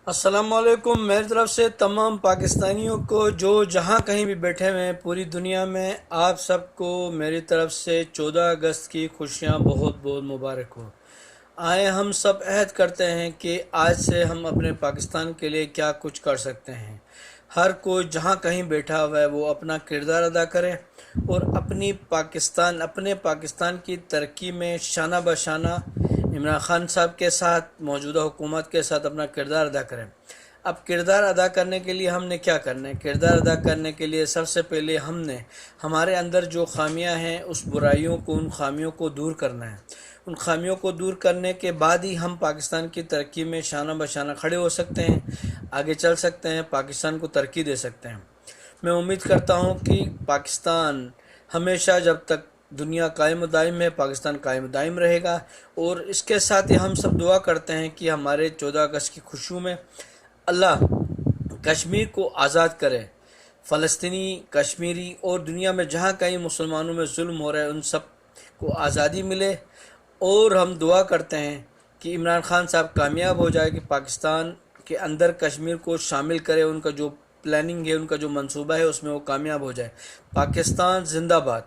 السلام علیکم میری طرف سے تمام پاکستانیوں کو جو جہاں کہیں بھی بیٹھے ہوئے ہیں پوری دنیا میں، آپ سب کو میری طرف سے 14 اگست کی خوشیاں بہت بہت مبارک ہوں۔ آئیں ہم سب عہد کرتے ہیں کہ آج سے ہم اپنے پاکستان کے لیے کیا کچھ کر سکتے ہیں۔ ہر کوئی جہاں کہیں بیٹھا ہوا ہے وہ اپنا کردار ادا کرے اور اپنے پاکستان کی ترقی میں شانہ بشانہ عمران خان صاحب کے ساتھ، موجودہ حکومت کے ساتھ اپنا کردار ادا کریں۔ اب کردار ادا کرنے کے لیے ہم نے کیا کرنا ہے؟ کردار ادا کرنے کے لیے سب سے پہلے ہم نے ہمارے اندر جو خامیاں ہیں اس برائیوں کو، ان خامیوں کو دور کرنا ہے۔ ان خامیوں کو دور کرنے کے بعد ہی ہم پاکستان کی ترقی میں شانہ بشانہ کھڑے ہو سکتے ہیں، آگے چل سکتے ہیں، پاکستان کو ترقی دے سکتے ہیں۔ میں امید کرتا ہوں کہ پاکستان ہمیشہ، جب تک دنیا قائم و دائم ہے، پاکستان قائم و دائم رہے گا۔ اور اس کے ساتھ ہی ہم سب دعا کرتے ہیں کہ ہمارے 14 اگست کی خوشیوں میں اللہ کشمیر کو آزاد کرے، فلسطینی، کشمیری اور دنیا میں جہاں کہیں مسلمانوں میں ظلم ہو رہا ہے ان سب کو آزادی ملے۔ اور ہم دعا کرتے ہیں کہ عمران خان صاحب کامیاب ہو جائے، کہ پاکستان کے اندر کشمیر کو شامل کرے، ان کا جو پلاننگ ہے، ان کا جو منصوبہ ہے اس میں وہ کامیاب ہو جائے۔ پاکستان زندہ باد۔